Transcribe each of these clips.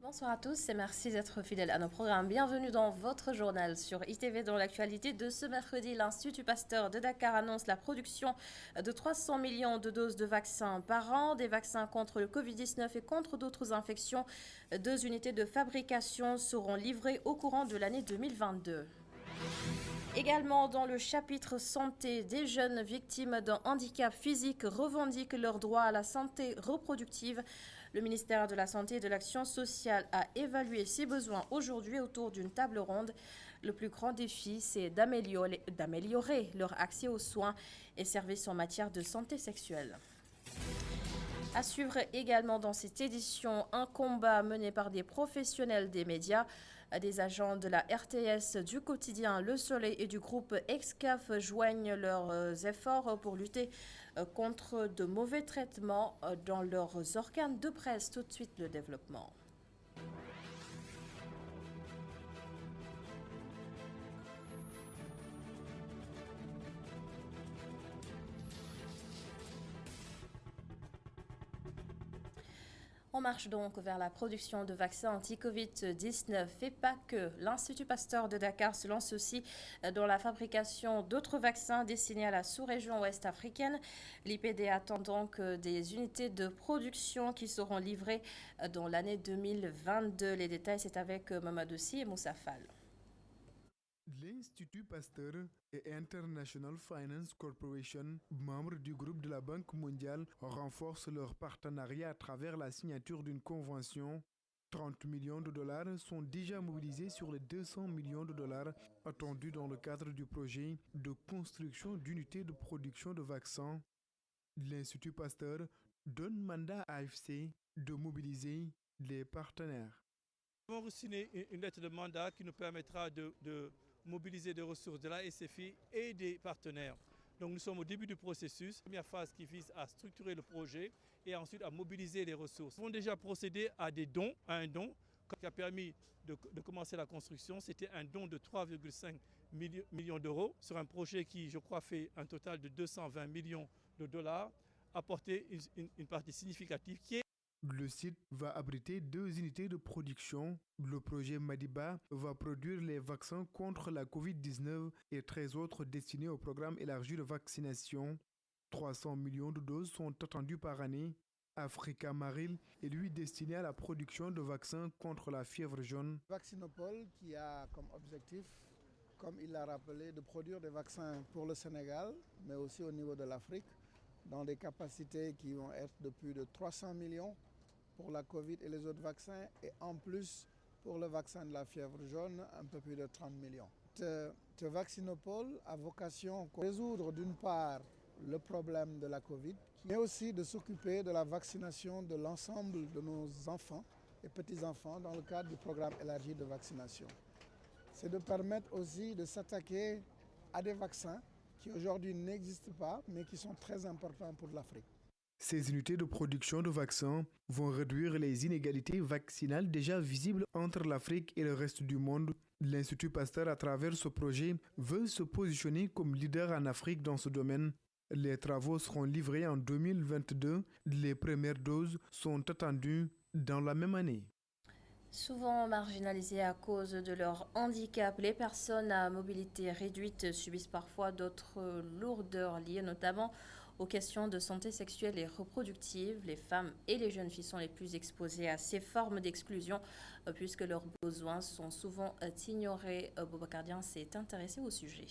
Bonsoir à tous et merci d'être fidèles à nos programmes. Bienvenue dans votre journal sur ITV. Dans l'actualité de ce mercredi, l'Institut Pasteur de Dakar annonce la production de 300 millions de doses de vaccins par an, des vaccins contre le Covid-19 et contre d'autres infections. 2 unités de fabrication seront livrées au courant de l'année 2022. Également, dans le chapitre santé, des jeunes victimes d'un handicap physique revendiquent leur droit à la santé reproductive. Le ministère de la Santé et de l'Action sociale a évalué ses besoins aujourd'hui autour d'une table ronde. Le plus grand défi, c'est d'améliorer leur accès aux soins et services en matière de santé sexuelle. À suivre également dans cette édition, un combat mené par des professionnels des médias, des agents de la RTS, du quotidien Le Soleil et du groupe Excaf joignent leurs efforts pour lutter contre de mauvais traitements dans leurs organes de presse. Tout de suite, le développement. On marche donc vers la production de vaccins anti-Covid-19 et pas que. L'Institut Pasteur de Dakar se lance aussi dans la fabrication d'autres vaccins destinés à la sous-région ouest africaine. L'IPD attend donc des unités de production qui seront livrées dans l'année 2022. Les détails, c'est avec Mamadou Sy et Moussa Fall. L'Institut Pasteur et International Finance Corporation, membres du groupe de la Banque mondiale, renforcent leur partenariat à travers la signature d'une convention. 30 millions de dollars sont déjà mobilisés sur les 200 millions de dollars attendus dans le cadre du projet de construction d'unités de production de vaccins. L'Institut Pasteur donne mandat à AFC de mobiliser les partenaires. Nous avons signé une lettre de mandat qui nous permettra de mobiliser des ressources de la SFI et des partenaires. Donc nous sommes au début du processus, première phase qui vise à structurer le projet et ensuite à mobiliser les ressources. Nous avons déjà procédé à un don qui a permis de commencer la construction. C'était un don de 3,5 millions d'euros sur un projet qui, je crois, fait un total de 220 millions de dollars, apporter une partie significative qui est... Le site va abriter 2 unités de production. Le projet Madiba va produire les vaccins contre la COVID-19 et 13 autres destinés au programme élargi de vaccination. 300 millions de doses sont attendues par année. Africa Maril est lui destiné à la production de vaccins contre la fièvre jaune. Vaccinopol qui a comme objectif, comme il l'a rappelé, de produire des vaccins pour le Sénégal, mais aussi au niveau de l'Afrique, dans des capacités qui vont être de plus de 300 millions pour la Covid et les autres vaccins, et en plus pour le vaccin de la fièvre jaune, un peu plus de 30 millions. Ce Vaccinopol a vocation à résoudre d'une part le problème de la Covid, mais aussi de s'occuper de la vaccination de l'ensemble de nos enfants et petits-enfants dans le cadre du programme élargi de vaccination. C'est de permettre aussi de s'attaquer à des vaccins qui aujourd'hui n'existent pas, mais qui sont très importants pour l'Afrique. Ces unités de production de vaccins vont réduire les inégalités vaccinales déjà visibles entre l'Afrique et le reste du monde. L'Institut Pasteur, à travers ce projet, veut se positionner comme leader en Afrique dans ce domaine. Les travaux seront livrés en 2022. Les premières doses sont attendues dans la même année. Souvent marginalisées à cause de leur handicap, les personnes à mobilité réduite subissent parfois d'autres lourdeurs liées notamment aux questions de santé sexuelle et reproductive. Les femmes et les jeunes filles sont les plus exposées à ces formes d'exclusion puisque leurs besoins sont souvent ignorés. Boubacar Dian s'est intéressé au sujet.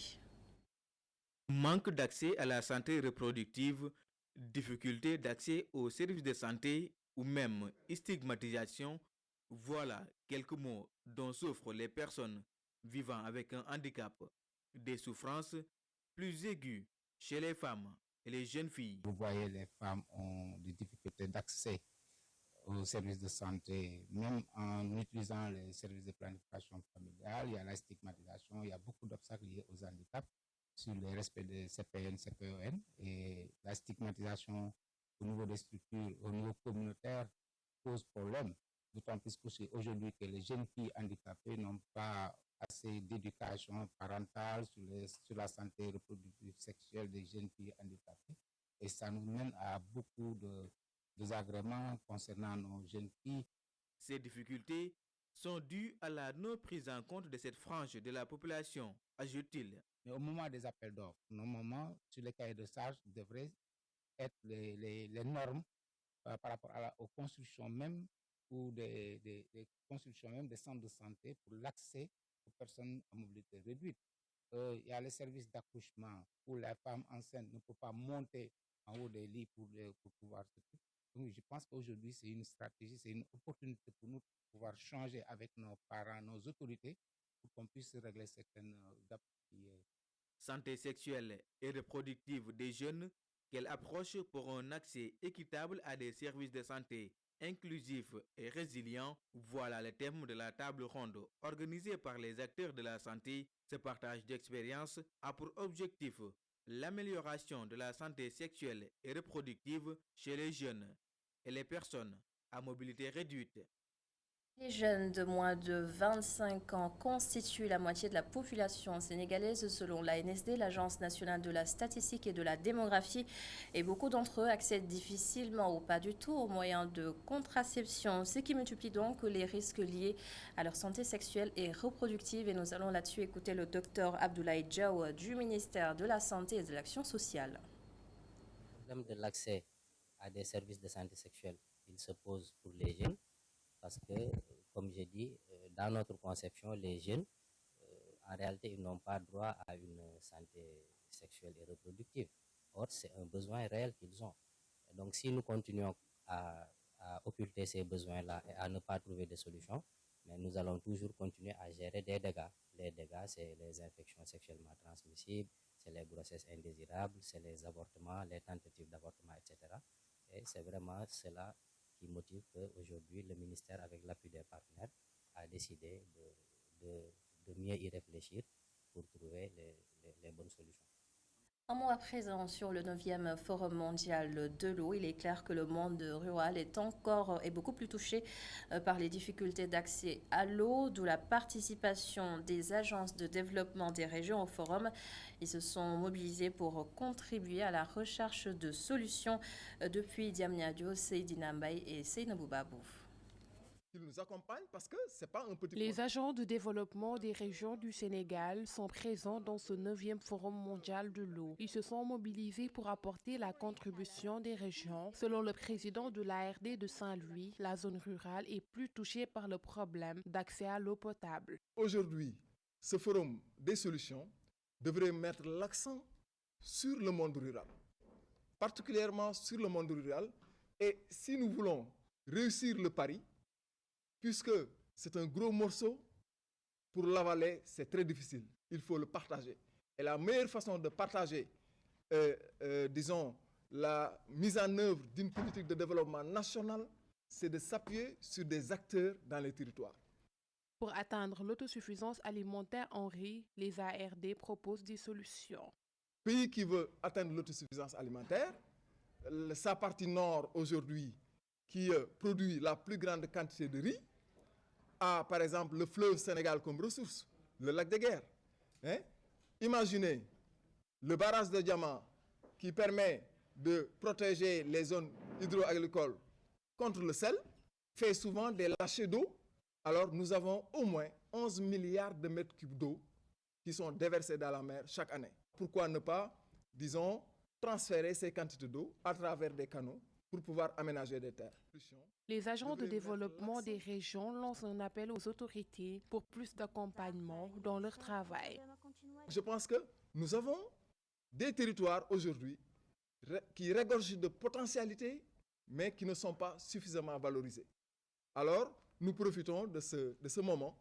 Manque d'accès à la santé reproductive, difficulté d'accès aux services de santé ou même stigmatisation. Voilà quelques mots dont souffrent les personnes vivant avec un handicap. Des souffrances plus aiguës chez les femmes et les jeunes filles. Vous voyez, les femmes ont des difficultés d'accès aux services de santé, même en utilisant les services de planification familiale. Il y a la stigmatisation, il y a beaucoup d'obstacles liés aux handicaps sur le respect des CPN, CPEN et la stigmatisation au niveau des structures, au niveau communautaire pose problème. D'autant plus qu'aujourd'hui que les jeunes filles handicapées n'ont pas assez d'éducation parentale sur la santé reproductive sexuelle des jeunes filles handicapées. Et ça nous mène à beaucoup de désagréments concernant nos jeunes filles Ces difficultés sont dues à la non prise en compte de cette frange de la population, ajoute-t-il. Mais au moment des appels d'offres, normalement, sur les cahiers de charges devraient être les normes par rapport aux constructions même ou des constructions même des centres de santé pour l'accès aux personnes à mobilité réduite. Il y a les services d'accouchement où la femme enceinte ne peut pas monter en haut des lits pour pouvoir se occuper. Donc, je pense qu'aujourd'hui, c'est une stratégie, c'est une opportunité pour nous de pouvoir changer avec nos parents, nos autorités, pour qu'on puisse régler certaines gaps qui Santé sexuelle et reproductive des jeunes, quelle approche pour un accès équitable à des services de santé inclusifs et résilients, voilà le thème de la table ronde organisée par les acteurs de la santé. Ce partage d'expériences a pour objectif l'amélioration de la santé sexuelle et reproductive chez les jeunes et les personnes à mobilité réduite. Les jeunes de moins de 25 ans constituent la moitié de la population sénégalaise selon l'ANSD, l'Agence nationale de la statistique et de la démographie, et beaucoup d'entre eux accèdent difficilement ou pas du tout aux moyens de contraception, ce qui multiplie donc les risques liés à leur santé sexuelle et reproductive. Et nous allons là-dessus écouter le docteur Abdoulaye Diaw du ministère de la Santé et de l'Action sociale. Le problème de l'accès à des services de santé sexuelle, il se pose pour les jeunes. Parce que, comme j'ai dit, dans notre conception, les jeunes, en réalité, ils n'ont pas droit à une santé sexuelle et reproductive. Or, c'est un besoin réel qu'ils ont. Et donc, si nous continuons à occulter ces besoins-là et à ne pas trouver de solutions, mais nous allons toujours continuer à gérer des dégâts. Les dégâts, c'est les infections sexuellement transmissibles, c'est les grossesses indésirables, c'est les avortements, les tentatives d'avortement, etc. Et c'est vraiment cela qui motive qu'aujourd'hui, le ministère, avec l'appui des partenaires, a décidé de mieux y réfléchir pour trouver les bonnes solutions. Un mot à présent sur le 9e Forum mondial de l'eau. Il est clair que le monde rural est beaucoup plus touché par les difficultés d'accès à l'eau, d'où la participation des agences de développement des régions au forum. Ils se sont mobilisés pour contribuer à la recherche de solutions depuis Diamniadio, Seydina Mbaye et Seynabou Babou. Nous accompagnent parce que c'est pas un petit Les agents de développement des régions du Sénégal sont présents dans ce 9e Forum mondial de l'eau. Ils se sont mobilisés pour apporter la contribution des régions. Selon le président de l'ARD de Saint-Louis, la zone rurale est plus touchée par le problème d'accès à l'eau potable. Aujourd'hui, ce forum des solutions devrait mettre l'accent sur le monde rural, particulièrement sur le monde rural. Et si nous voulons réussir le pari, puisque c'est un gros morceau, pour l'avaler, c'est très difficile. Il faut le partager. Et la meilleure façon de partager, disons, la mise en œuvre d'une politique de développement national, c'est de s'appuyer sur des acteurs dans les territoires. Pour atteindre l'autosuffisance alimentaire en riz, les ARD proposent des solutions. Pays qui veut atteindre l'autosuffisance alimentaire, sa partie nord aujourd'hui, qui produit la plus grande quantité de riz, a par exemple le fleuve Sénégal comme ressource, le lac de Guerre. Imaginez le barrage de Diamant qui permet de protéger les zones hydro-agricoles contre le sel, fait souvent des lâchers d'eau. Alors nous avons au moins 11 milliards de mètres cubes d'eau qui sont déversés dans la mer chaque année. Pourquoi ne pas, disons, transférer ces quantités d'eau à travers des canaux pour pouvoir aménager des terres. Les agents de développement des régions lancent un appel aux autorités pour plus d'accompagnement dans leur travail. Je pense que nous avons des territoires aujourd'hui qui regorgent de potentialités, mais qui ne sont pas suffisamment valorisés. Alors, nous profitons de ce moment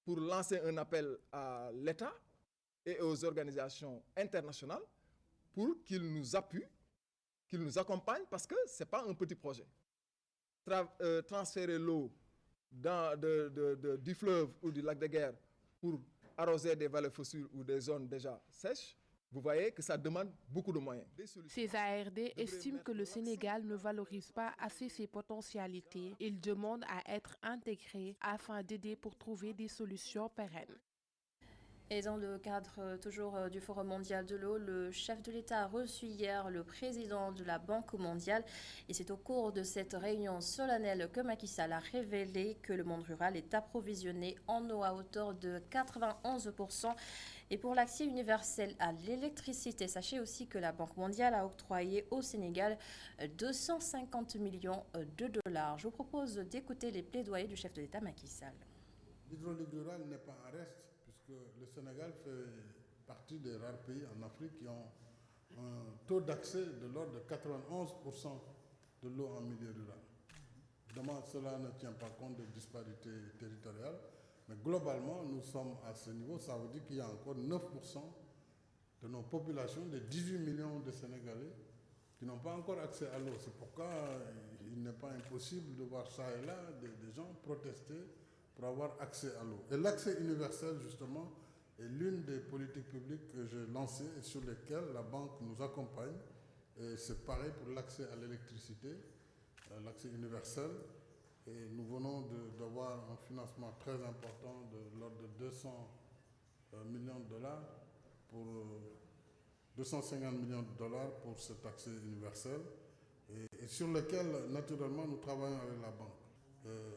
pour lancer un appel à l'État et aux organisations internationales pour qu'ils nous appuient, qu'ils nous accompagnent, parce que ce n'est pas un petit projet. Transférer l'eau du fleuve ou du lac de Guerre pour arroser des vallées fossiles ou des zones déjà sèches, vous voyez que ça demande beaucoup de moyens. Ces ARD estiment que le Sénégal ne valorise pas assez ses potentialités. Ils demandent à être intégrés afin d'aider pour trouver des solutions pérennes. Et dans le cadre toujours du Forum mondial de l'eau, le chef de l'État a reçu hier le président de la Banque mondiale. Et c'est au cours de cette réunion solennelle que Macky Sall a révélé que le monde rural est approvisionné en eau à hauteur de 91%. Et pour l'accès universel à l'électricité, sachez aussi que la Banque mondiale a octroyé au Sénégal 250 millions de dollars. Je vous propose d'écouter les plaidoyers du chef de l'État Macky Sall. L'hydraulique rurale n'est pas en reste, puisque le Sénégal fait partie des rares pays en Afrique qui ont un taux d'accès de l'ordre de 91% de l'eau en milieu rural. Évidemment, cela ne tient pas compte des disparités territoriales, mais globalement, nous sommes à ce niveau. Ça veut dire qu'il y a encore 9% de nos populations, de 18 millions de Sénégalais, qui n'ont pas encore accès à l'eau. C'est pourquoi il n'est pas impossible de voir ça et là des gens protester pour avoir accès à l'eau. Et l'accès universel, justement, est l'une des politiques publiques que j'ai lancées et sur lesquelles la banque nous accompagne. Et c'est pareil pour l'accès à l'électricité, l'accès universel. Et nous venons d'avoir un financement très important de l'ordre de 200 millions de dollars pour 250 millions de dollars pour cet accès universel et sur lequel, naturellement, nous travaillons avec la banque.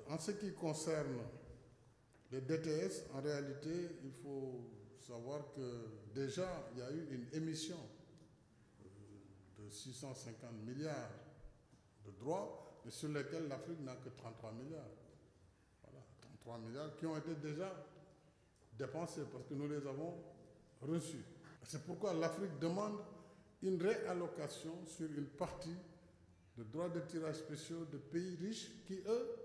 En ce qui concerne les DTS, en réalité, il faut savoir que déjà, il y a eu une émission de 650 milliards de droits, mais sur lesquels l'Afrique n'a que 33 milliards. Voilà, 33 milliards qui ont été déjà dépensés parce que nous les avons reçus. C'est pourquoi l'Afrique demande une réallocation sur une partie de droits de tirage spéciaux de pays riches qui, eux,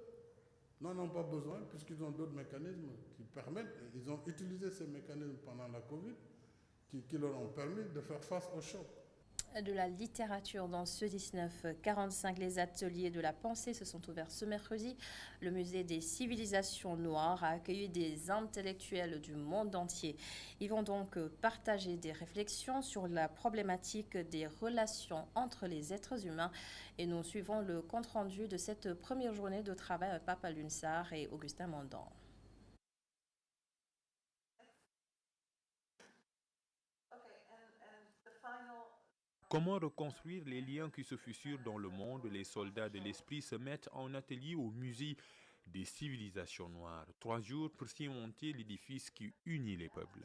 n'en ont pas besoin puisqu'ils ont d'autres mécanismes qui permettent, et ils ont utilisé ces mécanismes pendant la Covid, qui leur ont permis de faire face au choc. De la littérature dans ce 1945, les ateliers de la pensée se sont ouverts ce mercredi. Le musée des civilisations noires a accueilli des intellectuels du monde entier. Ils vont donc partager des réflexions sur la problématique des relations entre les êtres humains. Et nous suivons le compte-rendu de cette première journée de travail avec Papa Lunsar et Augustin Mandon. Comment reconstruire les liens qui se fissurent dans le monde? Les soldats de l'esprit se mettent en atelier au musée des civilisations noires. 3 jours pour cimenter l'édifice qui unit les peuples.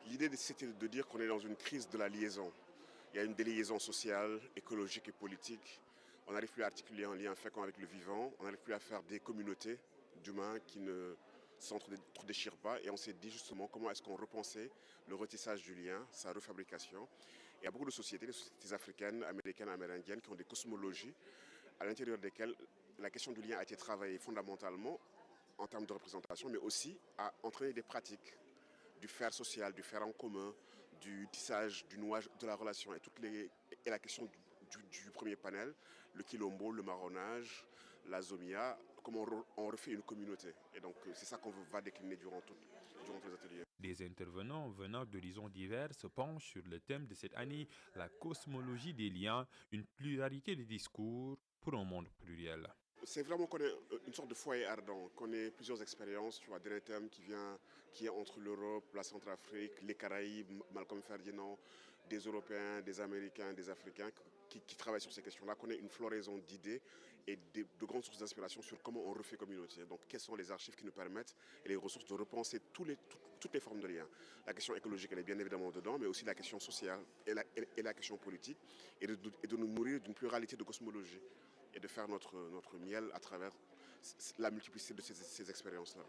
L'idée, c'était de dire qu'on est dans une crise de la liaison. Il y a une déliaison sociale, écologique et politique. On n'arrive plus à articuler un lien fécond avec le vivant. On n'arrive plus à faire des communautés d'humains qui ne s'entre-déchirent pas. Et on s'est dit justement comment est-ce qu'on repensait le retissage du lien, sa refabrication. Il y a beaucoup de sociétés, les sociétés africaines, américaines, amérindiennes, qui ont des cosmologies à l'intérieur desquelles la question du lien a été travaillée fondamentalement en termes de représentation, mais aussi à entraîner des pratiques du faire social, du faire en commun, du tissage, du nouage de la relation. Et la question du premier panel, le quilombo, le marronnage, la zomia, comment on refait une communauté. Et donc c'est ça qu'on va décliner durant tous les ateliers. Des intervenants venant d'horizons divers se penchent sur le thème de cette année, la cosmologie des liens, une pluralité de discours pour un monde pluriel. C'est vraiment qu'on ait une sorte de foyer ardent, qu'on ait plusieurs expériences, tu vois, d'un thème qui est entre l'Europe, la Centrafrique, les Caraïbes, Malcolm Ferdinand, des Européens, des Américains, des Africains qui travaillent sur ces questions-là, qu'on ait une floraison d'idées et de grandes sources d'inspiration sur comment on refait communauté. Donc, quelles sont les archives qui nous permettent et les ressources de repenser toutes les formes de liens. La question écologique, elle est bien évidemment dedans, mais aussi la question sociale et la question politique, et de nous nourrir d'une pluralité de cosmologie et de faire notre miel à travers la multiplicité de ces expériences-là.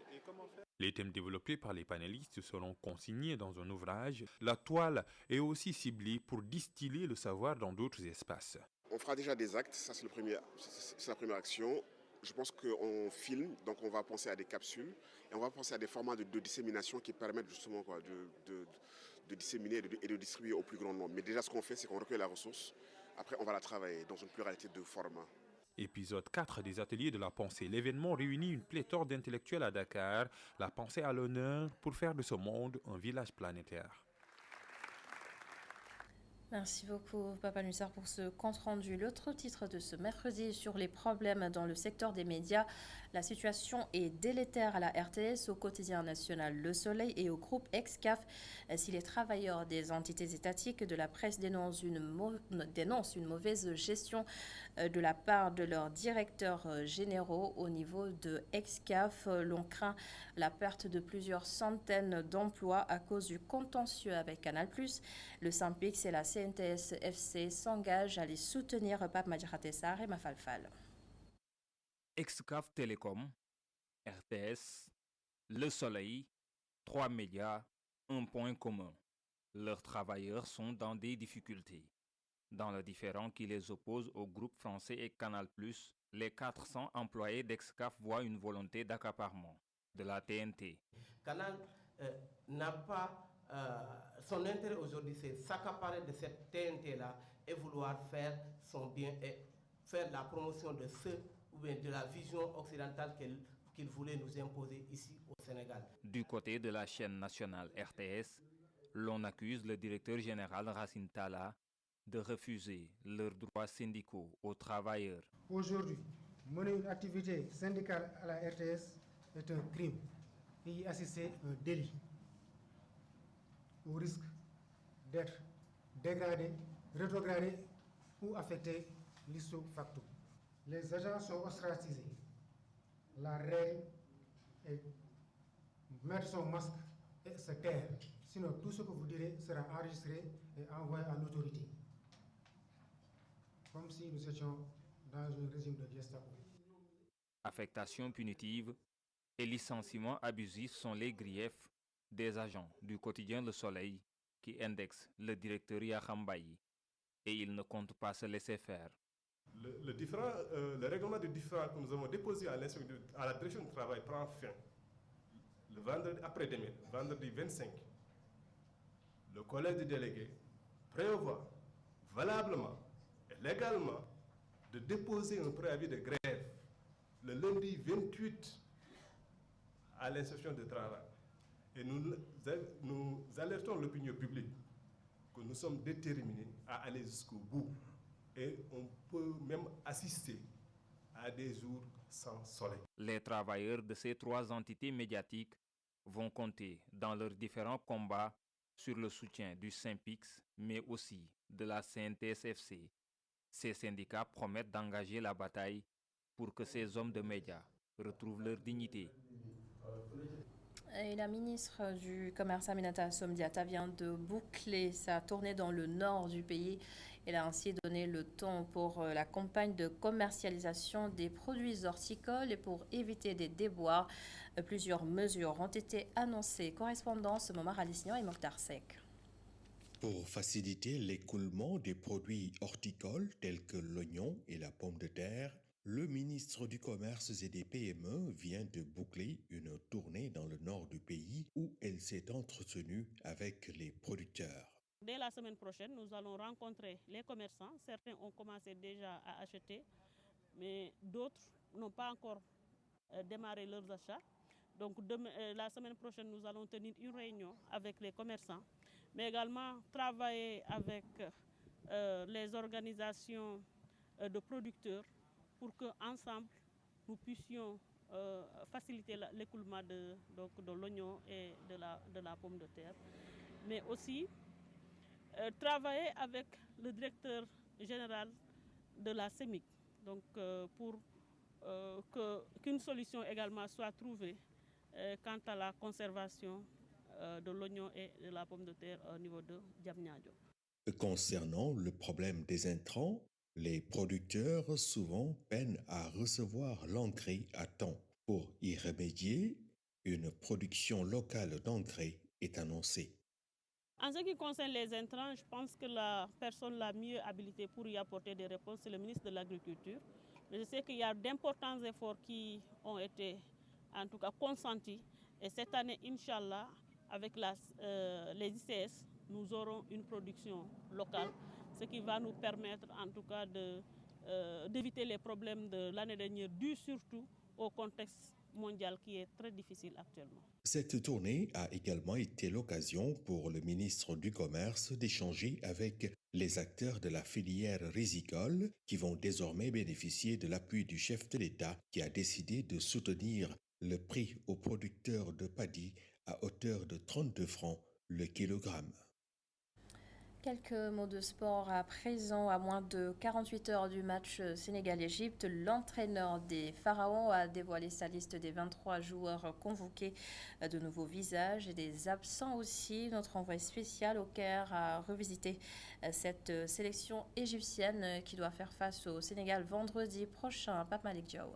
Les thèmes développés par les panélistes seront consignés dans un ouvrage. La toile est aussi ciblée pour distiller le savoir dans d'autres espaces. On fera déjà des actes, ça c'est la première action. Je pense qu'on filme, donc on va penser à des capsules et on va penser à des formats de dissémination qui permettent justement de disséminer et de distribuer au plus grand nombre. Mais déjà ce qu'on fait, c'est qu'on recueille la ressource, après on va la travailler dans une pluralité de formats. Épisode 4 des ateliers de la pensée. L'événement réunit une pléthore d'intellectuels à Dakar, la pensée à l'honneur pour faire de ce monde un village planétaire. Merci beaucoup, Papa Lunsar, pour ce compte-rendu. L'autre titre de ce mercredi sur les problèmes dans le secteur des médias. La situation est délétère à la RTS, au quotidien national Le Soleil et au groupe Excaf. Si les travailleurs des entités étatiques de la presse dénoncent une mauvaise gestion de la part de leurs directeurs généraux au niveau de Excaf, l'on craint la perte de plusieurs centaines d'emplois à cause du contentieux avec Canal+. Le SYNPICS et la CNTS-FC s'engagent à les soutenir. Pape Madjiratessar et Mafalfal. Excaf Télécom, RTS, Le Soleil, 3 médias, un point commun. Leurs travailleurs sont dans des difficultés. Dans le différend qui les oppose au groupe français et Canal+, les 400 employés d'Excaf voient une volonté d'accaparement de la TNT. Canal n'a pas... son intérêt aujourd'hui, c'est s'accaparer de cette TNT-là et vouloir faire son bien et faire la promotion de ceux ou bien de la vision occidentale qu'il voulait nous imposer ici au Sénégal. Du côté de la chaîne nationale RTS, l'on accuse le directeur général Racine Talla de refuser leurs droits syndicaux aux travailleurs. Aujourd'hui, mener une activité syndicale à la RTS est un crime et y assister un délit, au risque d'être dégradé, rétrogradé ou affecté l'issue facto. Les agents sont ostracisés. La règle est mettre son masque et se taire. Sinon, tout ce que vous direz sera enregistré et envoyé à l'autorité. Comme si nous étions dans un régime de Gestapo. Affectation punitive et licenciement abusif sont les griefs des agents du quotidien Le Soleil qui indexent le directeur Yahambayi et ils ne comptent pas se laisser faire. Le règlement de différend que nous avons déposé à la direction du travail prend fin le vendredi après-demain, vendredi 25. Le collège des délégués prévoit valablement et légalement de déposer un préavis de grève le lundi 28 à l'inspection du travail. Et nous alertons l'opinion publique que nous sommes déterminés à aller jusqu'au bout. Et on peut même assister à des jours sans soleil. Les travailleurs de ces 3 entités médiatiques vont compter dans leurs différents combats sur le soutien du SYNPICS, mais aussi de la CNTS-FC. Ces syndicats promettent d'engager la bataille pour que ces hommes de médias retrouvent leur dignité. Et la ministre du Commerce Aminata Somdiata vient de boucler sa tournée dans le nord du pays. Elle a ainsi donné le ton pour la campagne de commercialisation des produits horticoles et pour éviter des déboires. Plusieurs mesures ont été annoncées. Correspondance Momar Alisnian et Mokhtar Sek. Pour faciliter l'écoulement des produits horticoles tels que l'oignon et la pomme de terre, le ministre du Commerce et des PME vient de boucler une tournée dans le nord du pays où elle s'est entretenue avec les producteurs. Dès la semaine prochaine, nous allons rencontrer les commerçants. Certains ont commencé déjà à acheter, mais d'autres n'ont pas encore démarré leurs achats. Donc la semaine prochaine, nous allons tenir une réunion avec les commerçants, mais également travailler avec les organisations de producteurs pour qu'ensemble, nous puissions faciliter l'écoulement de l'oignon et de la pomme de terre. Mais aussi travailler avec le directeur général de la CEMIC, donc pour qu'une solution également soit trouvée quant à la conservation de l'oignon et de la pomme de terre au niveau de Diamniadio. Concernant le problème des intrants, les producteurs souvent peinent à recevoir l'engrais à temps. Pour y remédier, une production locale d'engrais est annoncée. En ce qui concerne les intrants, je pense que la personne la mieux habilitée pour y apporter des réponses, c'est le ministre de l'Agriculture. Je sais qu'il y a d'importants efforts qui ont été en tout cas consentis. Et cette année, Inch'Allah, avec les ICS, nous aurons une production locale, ce qui va nous permettre en tout cas d'éviter les problèmes de l'année dernière, dus surtout au contexte mondial qui est très difficile actuellement. Cette tournée a également été l'occasion pour le ministre du Commerce d'échanger avec les acteurs de la filière rizicole qui vont désormais bénéficier de l'appui du chef de l'État qui a décidé de soutenir le prix aux producteurs de paddy à hauteur de 32 francs le kilogramme. Quelques mots de sport à présent. À moins de 48 heures du match Sénégal-Égypte, l'entraîneur des Pharaons a dévoilé sa liste des 23 joueurs convoqués. De nouveaux visages et des absents aussi. Notre envoyé spécial au Caire a revisité cette sélection égyptienne qui doit faire face au Sénégal vendredi prochain. Pape Malick Diaw.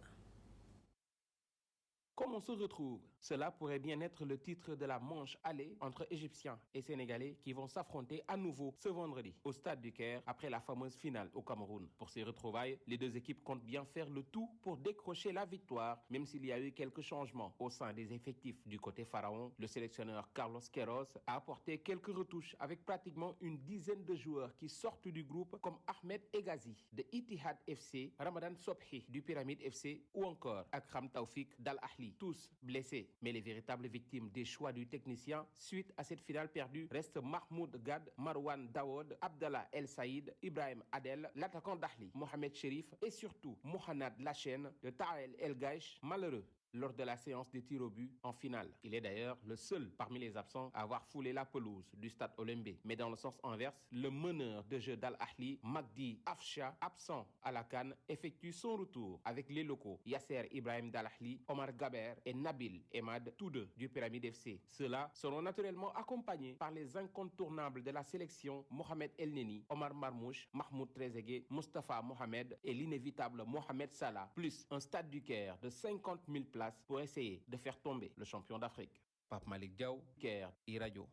Comme on se retrouve, cela pourrait bien être le titre de la manche aller entre Égyptiens et Sénégalais qui vont s'affronter à nouveau ce vendredi au stade du Caire après la fameuse finale au Cameroun. Pour ces retrouvailles, les deux équipes comptent bien faire le tout pour décrocher la victoire, même s'il y a eu quelques changements au sein des effectifs du côté pharaon. Le sélectionneur Carlos Queiroz a apporté quelques retouches avec pratiquement une dizaine de joueurs qui sortent du groupe comme Ahmed Egazi de Ittihad FC, Ramadan Sobhi du Pyramide FC ou encore Akram Taoufik d'Al Ahli. Tous blessés. Mais les véritables victimes des choix du technicien suite à cette finale perdue restent Mahmoud Gad, Marwan Daoud, Abdallah El Saïd, Ibrahim Adel, l'attaquant d'Ahli, Mohamed Cherif et surtout Mohanad Lachen de Tael El Gaish, malheureux lors de la séance des tirs au but en finale. Il est d'ailleurs le seul parmi les absents à avoir foulé la pelouse du stade Olembe. Mais dans le sens inverse, le meneur de jeu d'Al Ahli, Magdi Afsha, absent à la CAN, effectue son retour avec les locaux Yasser Ibrahim d'Al Ahli, Omar Gaber et Nabil Emad, tous deux du Pyramide FC. Ceux-là seront naturellement accompagnés par les incontournables de la sélection Mohamed El Neni, Omar Marmouche, Mahmoud Trezeguet, Mustafa Mohamed et l'inévitable Mohamed Salah, plus un stade du Caire de 50 000 places pour essayer de faire tomber le champion d'Afrique. Pape Malick Diaw, Caire, iRadio.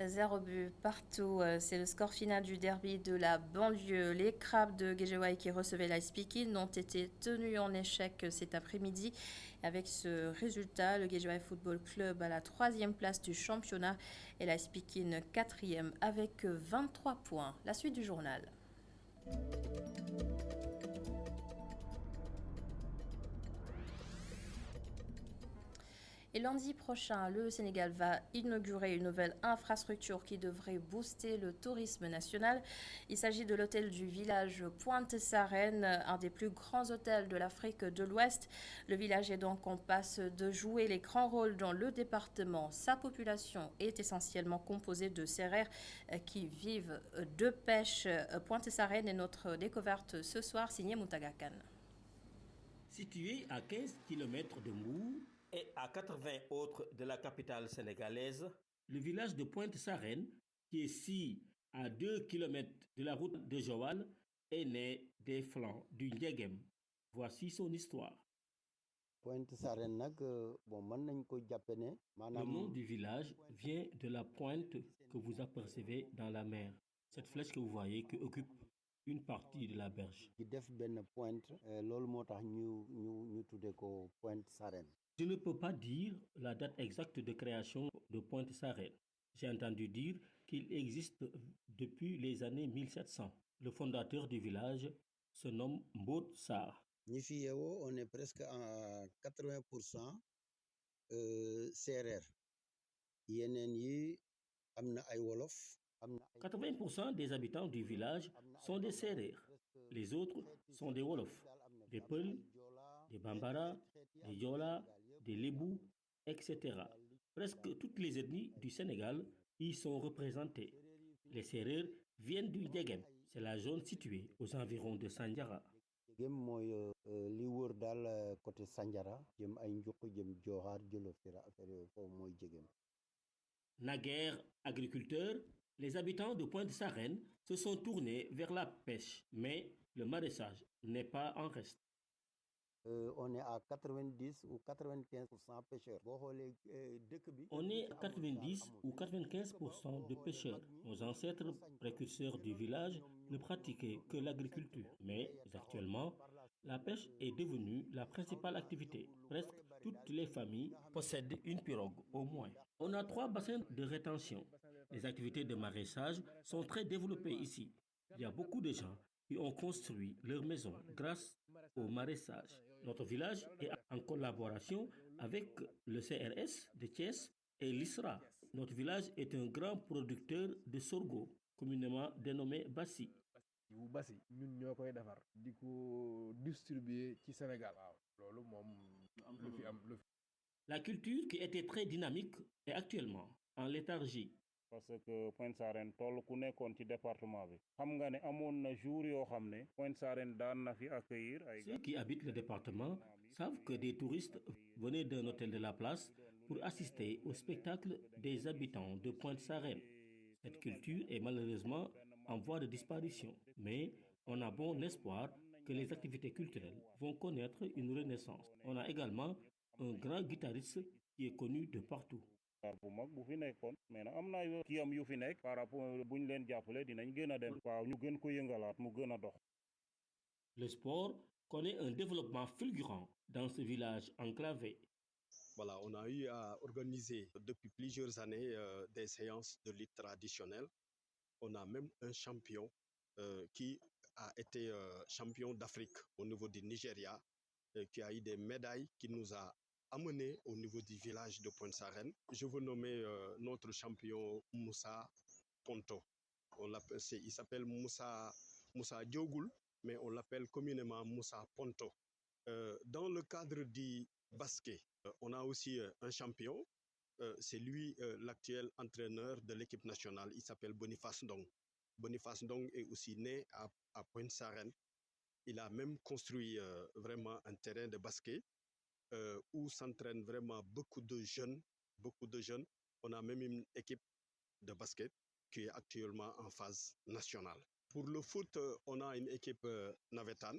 0 but partout, c'est le score final du derby de la banlieue. Les Crabes de Guédiawaye qui recevaient l'AS Pikine ont été tenus en échec cet après-midi. Avec ce résultat, le Guédiawaye Football Club à la 3e place du championnat et l'AS Pikine 4e avec 23 points. La suite du journal. Et lundi prochain, le Sénégal va inaugurer une nouvelle infrastructure qui devrait booster le tourisme national. Il s'agit de l'hôtel du village Pointe-Sarène, un des plus grands hôtels de l'Afrique de l'Ouest. Le village est donc en passe de jouer les grands rôles dans le département. Sa population est essentiellement composée de Sérères qui vivent de pêche. Pointe-Sarène est notre découverte ce soir, signée Moutaga Kane. Situé à 15 km de Mou et à 80 autres de la capitale sénégalaise, le village de Pointe-Sarène, qui est ici à 2 km de la route de Joal, est né des flancs du Ndiégem. Voici son histoire. Le nom du village vient de la pointe que vous apercevez dans la mer. Cette flèche que vous voyez qui occupe une partie de la berge. Je ne peux pas dire la date exacte de création de Pointe-Sarène. J'ai entendu dire qu'il existe depuis les années 1700. Le fondateur du village se nomme Mbot Sarr. On est presque à 80% Sérères. 80% des habitants du village sont des Sérères. Les autres sont des Wolofs, des Peuls, des Bambara, des Yola, des Lébou, etc. Presque toutes les ethnies du Sénégal y sont représentées. Les Sérères viennent du Ndiégem. C'est la zone située aux environs de Sandiara. Naguère agriculteurs, les habitants de Pointe-Sarène se sont tournés vers la pêche, mais le maraîchage n'est pas en reste. On est à 90 ou 95% pêcheurs. On est à 90 ou 95% de pêcheurs. Nos ancêtres précurseurs du village ne pratiquaient que l'agriculture. Mais actuellement, la pêche est devenue la principale activité. Presque toutes les familles possèdent une pirogue au moins. On a 3 bassins de rétention. Les activités de maraîchage sont très développées ici. Il y a beaucoup de gens qui ont construit leur maison grâce au maraîchage. Notre village est en collaboration avec le CRS de Thiès et l'ISRA. Notre village est un grand producteur de sorgho, communément dénommé Bassi. wu Bassi ñun ñoo koy defar di ko distribuer ci Sénégal waaw loolu moom lu fi am lu fi. La culture qui était très dynamique est actuellement en léthargie. parce que Pointe Sarène toll ku nekkoon ci département bi xam nga ne amoon na jour yoo xam ne Pointe Sarène daan na fi accueillir ay. Ceux qui habitent le département savent que des touristes venaient d'un hôtel de la place pour assister au spectacle des habitants de Pointe Sarène. Cette culture est malheureusement en voie de disparition, mais on a bon espoir que les activités culturelles vont connaître une renaissance. On a également un grand guitariste qui est connu de partout. bu mag bu fi nekkoon mais nag am na kii am yu fi nekk par rapport bu ñu leen jàppale dinañ gën a dem waaw ñu gën ko yëngalaat mu gën a dox. Le sport connaît un développement fulgurant dans ce village enclavé. Voilà, on a eu à organiser depuis plusieurs années des séances de lutte traditionnelle. On a même un champion qui a été champion d'Afrique au niveau du Nigeria, qui a eu des médailles, qui nous a amené au niveau du village de Pointe Sarène. Je veux nommer notre champion Moussa Ponto. Il s'appelle Moussa Diogoul, mais on l'appelle communément Moussa Ponto. Dans le cadre du basket, on a aussi un champion. C'est lui l'actuel entraîneur de l'équipe nationale. Il s'appelle Boniface Ndong. Boniface Ndong est aussi né à Pointe Sarène. Il a même construit vraiment un terrain de basket où s'entraînent vraiment beaucoup de jeunes. On a même une équipe de basket qui est actuellement en phase nationale. Pour le foot, on a une équipe navétane,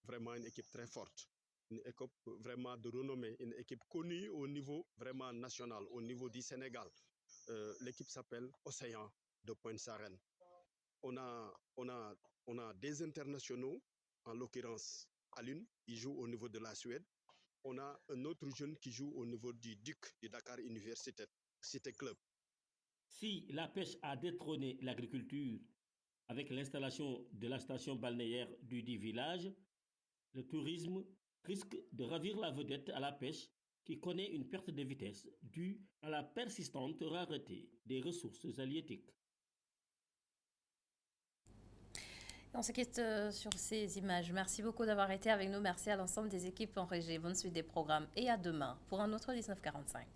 vraiment une équipe très forte. Une équipe vraiment de renommée, une équipe connue au niveau vraiment national, au niveau du Sénégal. L'équipe s'appelle Océan de Pointe Sarène. On a des internationaux, en l'occurrence Alun, il joue au niveau de la Suède. On a un autre jeune qui joue au niveau du DUC, du Dakar Université Cité Club. Si la pêche a détrôné l'agriculture avec l'installation de la station balnéaire du dit village, le tourisme risque de ravir la vedette à la pêche qui connaît une perte de vitesse due à la persistante rareté des ressources halieutiques. On se quitte sur ces images. Merci beaucoup d'avoir été avec nous. Merci à l'ensemble des équipes en régie. Bonne suite des programmes et à demain pour un autre 1945.